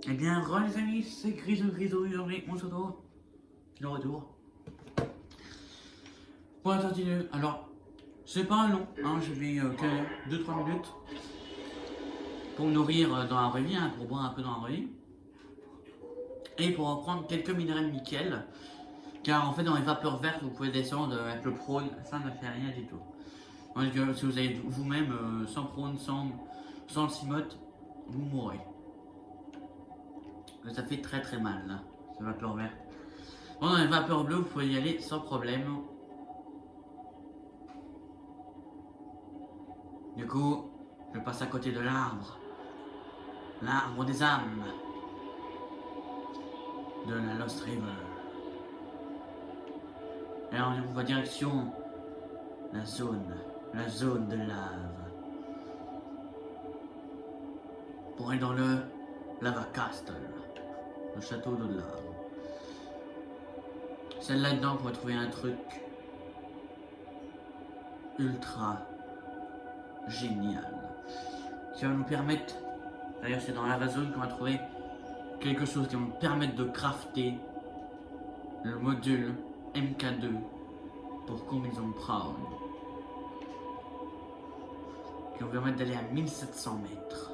Eh bien, les amis, c'est Grisou, aujourd'hui, on se retrouve de retour pour la sortie de... Alors, c'est pas long, hein, j'ai mis que 2-3 minutes pour nourrir dans la vraie vie, hein, pour boire un peu dans la vraie vie, et pour reprendre quelques minerais de nickel, car en fait, dans les vapeurs vertes, vous pouvez descendre avec le prône, ça ne fait rien du tout. Tandis que si vous avez vous-même sans prône, sans le cimote, vous mourrez. Ça fait très mal, là, ces vapeurs vertes. Bon, dans les vapeurs bleues, vous pouvez y aller sans problème. Du coup, je passe à côté de l'arbre. L'arbre des âmes. De la Lost River. Et alors, on va direction la zone de lave. Pour aller dans le Lava Castle. Le château de lave. C'est là-dedans qu'on va trouver un truc ultra génial. Qui va nous permettre, d'ailleurs c'est dans la zone qu'on va trouver quelque chose qui va nous permettre de crafter le module MK2 pour combinaison Prowl. Qui va nous permettre d'aller à 1700 mètres.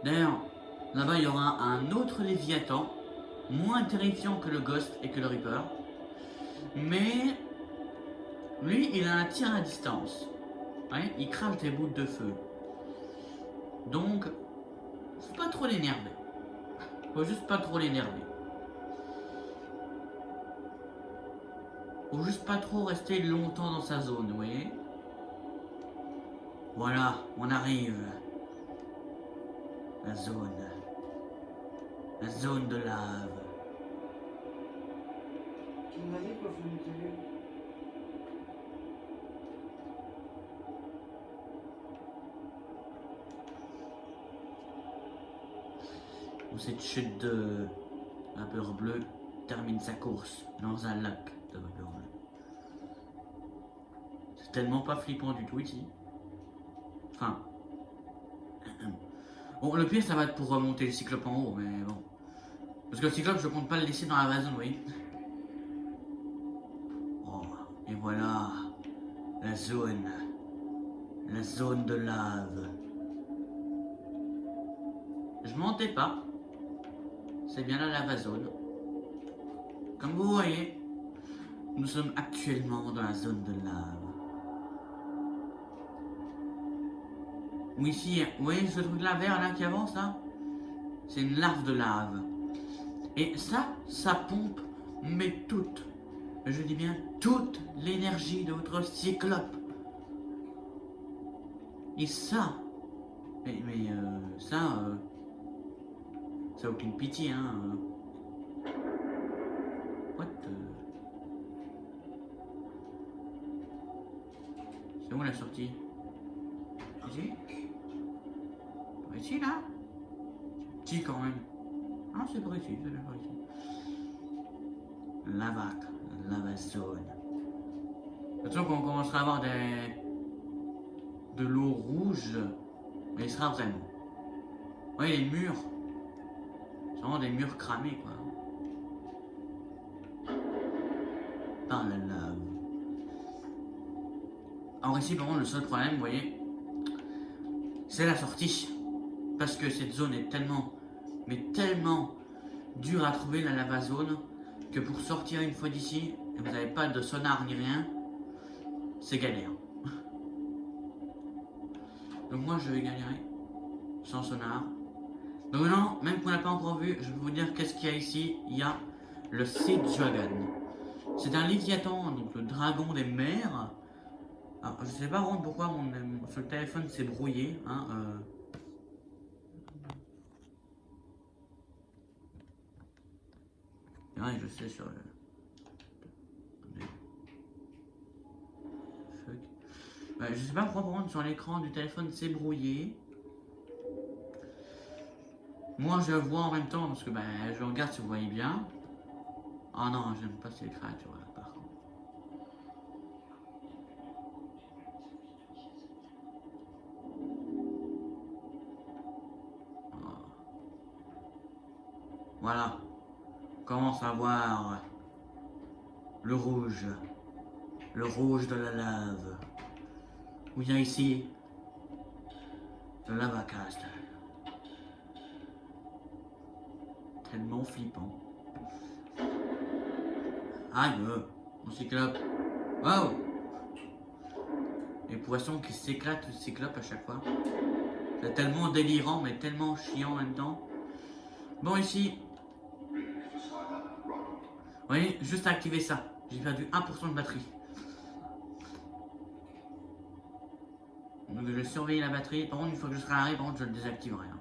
D'ailleurs, là-bas il y aura un autre Léviathan, moins terrifiant que le Ghost et que le Reaper. Mais lui, il a un tir à distance. Ouais, il crache des boules de feu. Donc, faut pas trop l'énerver. Faut juste pas trop l'énerver. Faut juste pas trop rester longtemps dans sa zone, vous voyez. Voilà, on arrive. La zone. La zone de lave. Tu m'as dit quoi, faut nous aider. Où cette chute de vapeur bleue termine sa course dans un lac de vapeur bleue. C'est tellement pas flippant du tout ici. Enfin. Bon, le pire, ça va être pour remonter le cyclope en haut, mais bon. Parce que le cyclope, je compte pas le laisser dans la zone, vous voyez. Oh, et voilà. La zone. La zone de lave. Je mentais pas. C'est bien la lava zone. Comme vous voyez, nous sommes actuellement dans la zone de lave. Où ici, vous voyez ce truc là vert là qui avance là? C'est une larve de lave. Et ça pompe, mais toute, je dis bien toute l'énergie de votre cyclope. Et ça, ça a aucune pitié, hein. What C'est où la sortie? Ici? Ici, là? Petit quand même. Ah, c'est par ici, c'est bien par ici. Lava zone. De toute façon, quand on commencera à avoir de l'eau rouge, mais il sera vraiment. Vous voyez les murs? C'est vraiment des murs cramés, quoi. Par la lave. Alors ici, par contre, le seul problème, vous voyez, c'est la sortie. Parce que cette zone est tellement, mais tellement dure à trouver, la lava zone, que pour sortir une fois d'ici, et vous n'avez pas de sonar ni rien, c'est galère. Donc moi, je vais galérer sans sonar. Donc non, même qu'on n'a pas encore vu, je vais vous dire qu'est-ce qu'il y a ici. Il y a le Sea Dragon. C'est un Léviathan, donc le dragon des mers. Alors, je sais pas vraiment pourquoi sur le téléphone c'est brouillé. Hein, ouais, je sais sur le... Ouais, je sais pas pourquoi par contre sur l'écran du téléphone c'est brouillé. Moi je vois en même temps parce que ben, je regarde si vous voyez bien. Ah non, j'aime pas ces créatures là par contre. Oh. Voilà. On commence à voir le rouge. Le rouge de la lave. Ou bien ici, le lava castle. Tellement flippant. Aïe, mon cyclope. Wow! Les poissons qui s'éclatent du cyclope à chaque fois. C'est tellement délirant, mais tellement chiant en même temps. Bon, ici. Vous voyez, juste à activer ça. J'ai perdu 1% de batterie. Donc je vais surveiller la batterie. Par contre, une fois que je serai à l'arrêt, par contre, je le désactiverai. Hein.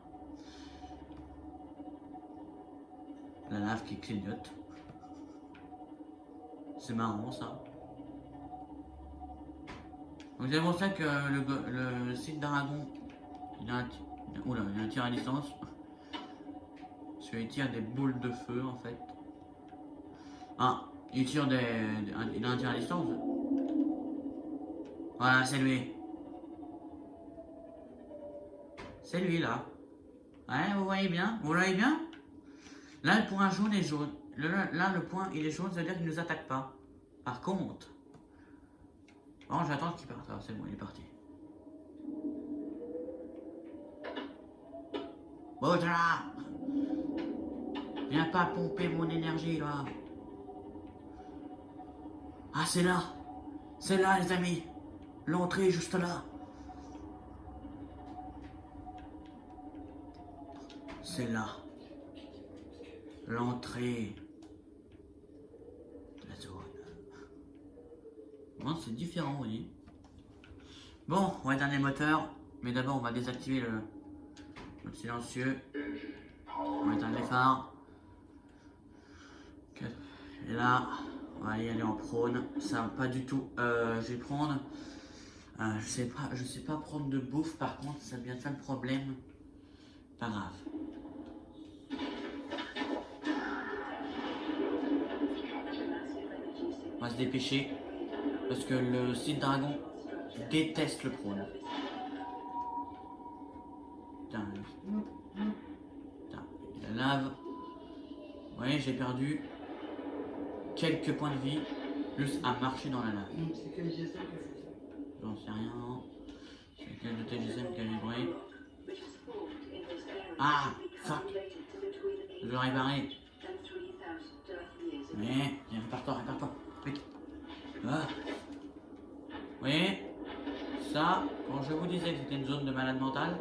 La lave qui clignote. C'est marrant ça. Donc c'est pour ça que le site d'Aragon, il a un tir à distance. Parce qu'il tire des boules de feu en fait. Ah, il tire il a un tir à distance. Voilà, c'est lui. C'est lui là. Ouais, vous voyez bien? Vous voyez bien? Là, le point jaune est jaune. Là, le point il est jaune, ça veut dire qu'il ne nous attaque pas. Par contre, bon, j'attends qu'il parte. Ah, c'est bon, il est parti. Bon, là! Viens pas pomper mon énergie là. Ah, c'est là. C'est là, les amis. L'entrée est juste là. C'est là. L'entrée de la zone. Bon, c'est différent, vous voyez. Bon, on va éteindre les moteurs. Mais d'abord, on va désactiver le silencieux. On va éteindre les phares. Et là, on va y aller en prône. Ça va pas du tout. Je vais prendre. Je sais pas prendre de bouffe. Par contre, ça devient ça le problème. Pas grave. On va se dépêcher. Parce que le site dragon déteste le prône. Putain, il la lave. Vous voyez, j'ai perdu quelques points de vie, juste à marcher dans la lave. C'est quel GSM qui a fait ça? J'en sais rien. C'est quel de TGSM qui a vibré. Ah, fuck. Je dois réparer. Mais, viens, répare-toi. Vite. Ah. Vous voyez, ça, quand je vous disais que c'était une zone de malade mentale,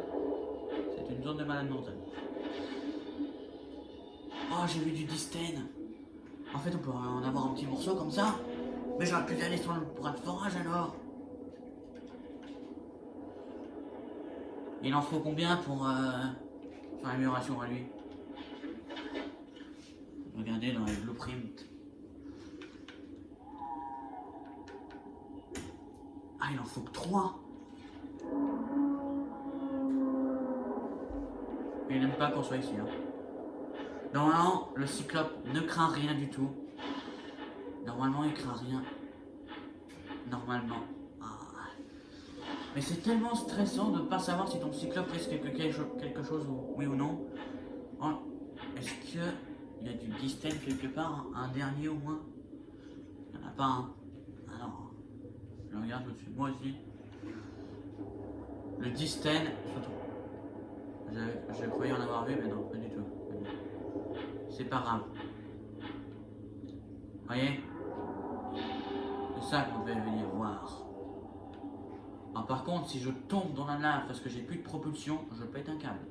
c'est une zone de malade mentale. Oh, j'ai vu du distène. En fait, on peut en avoir un petit morceau comme ça. Mais j'aurais pu y aller sur le bras de forage alors. Il en faut combien pour son amélioration à lui? Regardez dans les blueprints. Ah, il en faut que 3. Il n'aime pas qu'on soit ici. Hein. Normalement, le cyclope ne craint rien du tout. Normalement, il craint rien. Normalement. Ah. Mais c'est tellement stressant de ne pas savoir si ton cyclope risque quelque chose, oui ou non. Oh. Est-ce qu'il y a du distène quelque part? Un dernier au moins? Il n'y en a pas un. Alors, je regarde tout de suite. Moi aussi. Le distène, surtout. Je croyais en avoir vu, mais non, pas du tout. C'est pas grave. Vous voyez? C'est ça qu'on devait venir voir. Alors, par contre, si je tombe dans la lave parce que j'ai plus de propulsion, je pète un câble.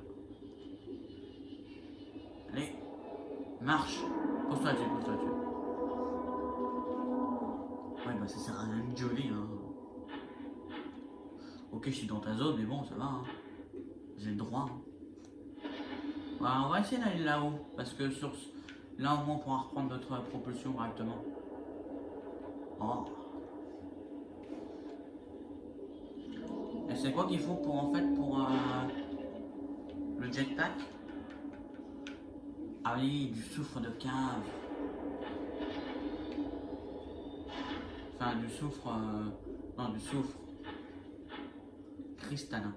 Allez, marche. Pose-toi dessus. Ouais, bah ça sert à rien de gueuler, hein. Ok, je suis dans ta zone, mais bon, ça va, hein. J'ai le droit, hein. Voilà, on va essayer d'aller là-haut, parce que là au moins on pourra reprendre notre propulsion correctement. Oh. Et c'est quoi qu'il faut pour le jetpack? Ah oui, du soufre de cave. Enfin, du soufre... non, du soufre cristallin.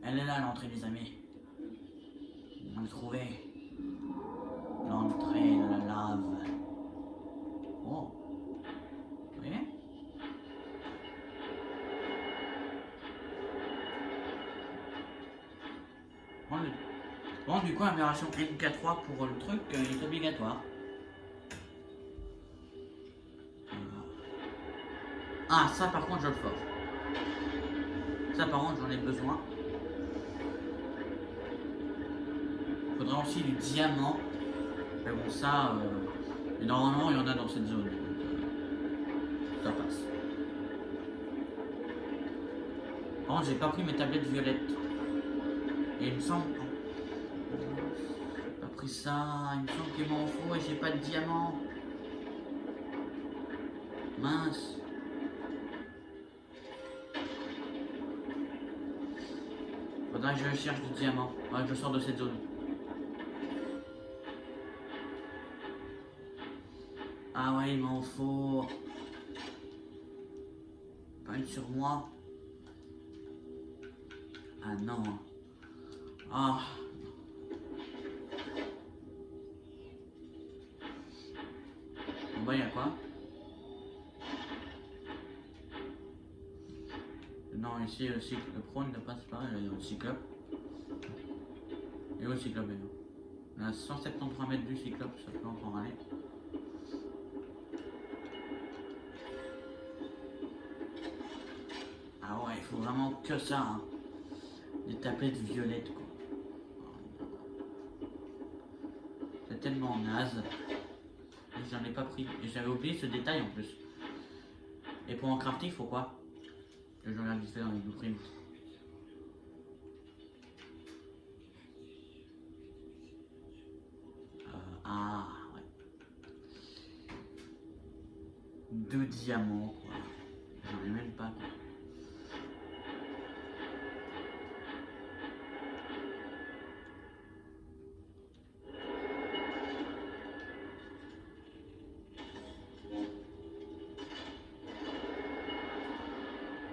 Elle est là, l'entrée, les amis. On l'a trouvée. Bon, du coup, la version MK3 pour le truc est obligatoire. Ah, ça par contre, je le forge. Ça par contre, j'en ai besoin. Faudra aussi du diamant. Mais bon, ça, normalement, il y en a dans cette zone. Donc, ça passe. Par contre, j'ai pas pris mes tablettes violettes. Et il me semble. J'ai pas pris ça. Il me semble qu'il m'en faut et j'ai pas de diamant. Mince. Faudra que je cherche du diamant. Ouais, je sors de cette zone. Ah ouais, il m'en faut. Pas une sur moi. Ah non. Ah. En bas, il y a quoi? Non, ici, le prône ne passe pas, il y a le cyclope. Et où le cyclope est là? On a 173 mètres du cyclope, ça peut encore aller. Ah ouais, il faut vraiment que ça, hein. Des tablettes violettes, quoi. C'est tellement naze. J'en ai pas pris. Et j'avais oublié ce détail en plus. Et pour en crafter, il faut quoi? Que je regarde vite fait dans les blueprints. Ah, ouais. 2 diamants, quoi. J'en ai même pas, quoi.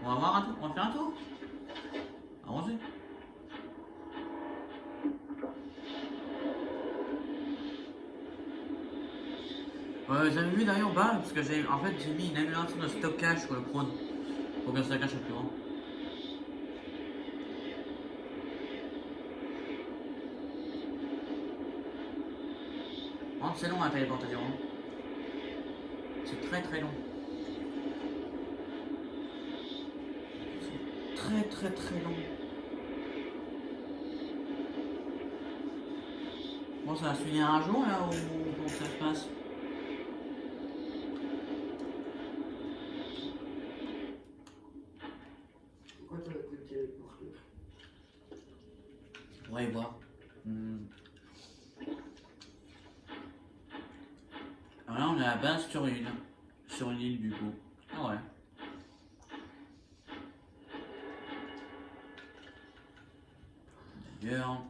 On va voir un tour, on va faire un tour. Allons-y. Vous avez vu d'ailleurs bas, parce que j'ai mis une amélioration de stockage sur le prône. Pour que le stockage soit plus grand. Oh, c'est long la téléportation. C'est très très long. C'est très long. Bon, ça va se finir un jour là ou comment ça se passe? Pourquoi t'as le coup de téléporter? On va y voir. Alors là, on est à la base sur une île du coup. Ah ouais. D'ailleurs,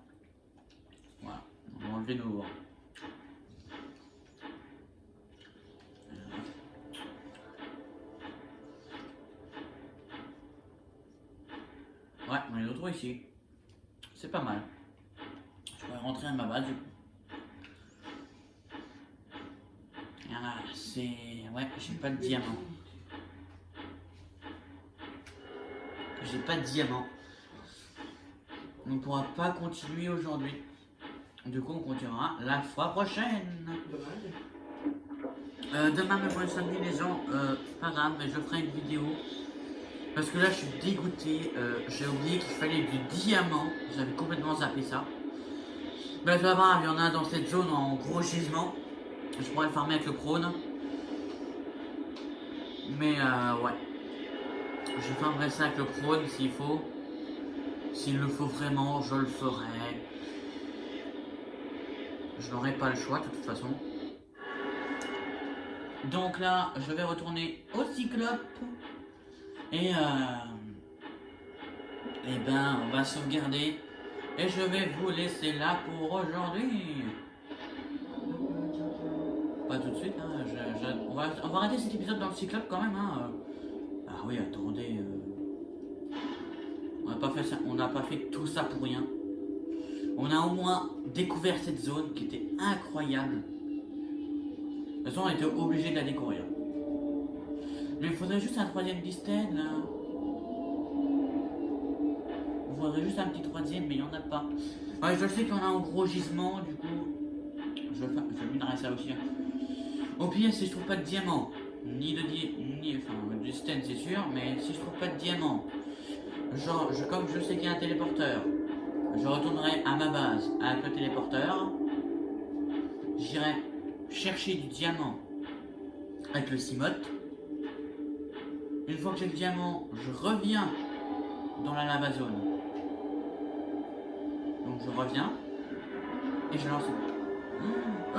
voilà, on va enlever nos vents. Ouais, on les retrouve ici. C'est pas mal. Je pourrais rentrer à ma base du coup. Voilà, c'est... Ouais, j'ai pas de diamant. J'ai pas de diamant. On ne pourra pas continuer aujourd'hui. Du coup, on continuera la fois prochaine. Demain, même pour le samedi, les gens, pas grave, mais je ferai une vidéo. Parce que là, je suis dégoûté. J'ai oublié qu'il fallait du diamant. J'avais complètement zappé ça. Mais c'est pas grave, il y en a dans cette zone en gros gisement. Je pourrais le farmer avec le prône. Mais ouais. Je farmerai ça avec le prône s'il faut. S'il le faut vraiment, je le ferai. Je n'aurai pas le choix de toute façon. Donc là, je vais retourner au cyclope. Et ben, on va sauvegarder. Et je vais vous laisser là pour aujourd'hui. Pas tout de suite, hein. On va arrêter cet épisode dans le cyclope quand même. Hein. Ah oui, attendez. On n'a pas fait tout ça pour rien. On a au moins découvert cette zone qui était incroyable. De toute façon, on était obligé de la découvrir. Mais il faudrait juste un troisième distène là. voudrais juste un petit troisième, mais il n'y en a pas. Ouais, je sais qu'il y en a un gros gisement, du coup, je minerai ça aussi. Au pire, si je trouve pas de diamant, du sten c'est sûr, mais si je trouve pas de diamant, genre, comme je sais qu'il y a un téléporteur, je retournerai à ma base avec le téléporteur, j'irai chercher du diamant avec le cimote. Une fois que j'ai le diamant, je reviens dans la lava zone. Donc je reviens et je lance. Vous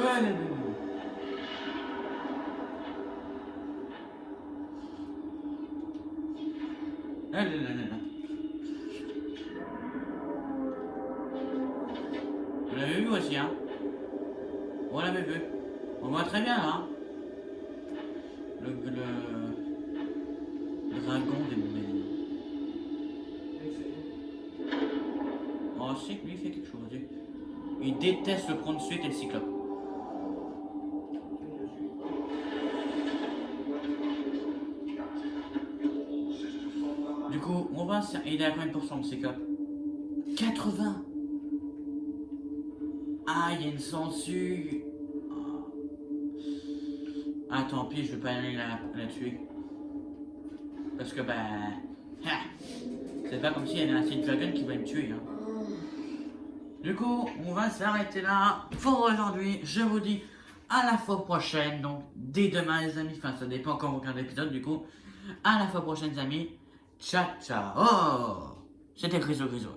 l'avez vu aussi, hein? On l'avait vu. On voit très bien là. Le dragon des montagnes. Oh, c'est que lui il fait quelque chose. Il déteste le prendre suite et le cyclope. Du coup, on va. Il est à combien de pourcents le cyclope? 80. Ah, il y a une censure. Ah, tant pis, je vais pas aller la tuer. Parce que, c'est pas comme s'il y avait un Sith Dragon qui va me tuer. Hein. Du coup, on va s'arrêter là pour aujourd'hui. Je vous dis à la fois prochaine. Donc, dès demain, les amis. Enfin, ça dépend quand vous regardez l'épisode. Du coup, à la fois prochaine, les amis. Ciao, ciao. Oh, c'était Grisou Grisou.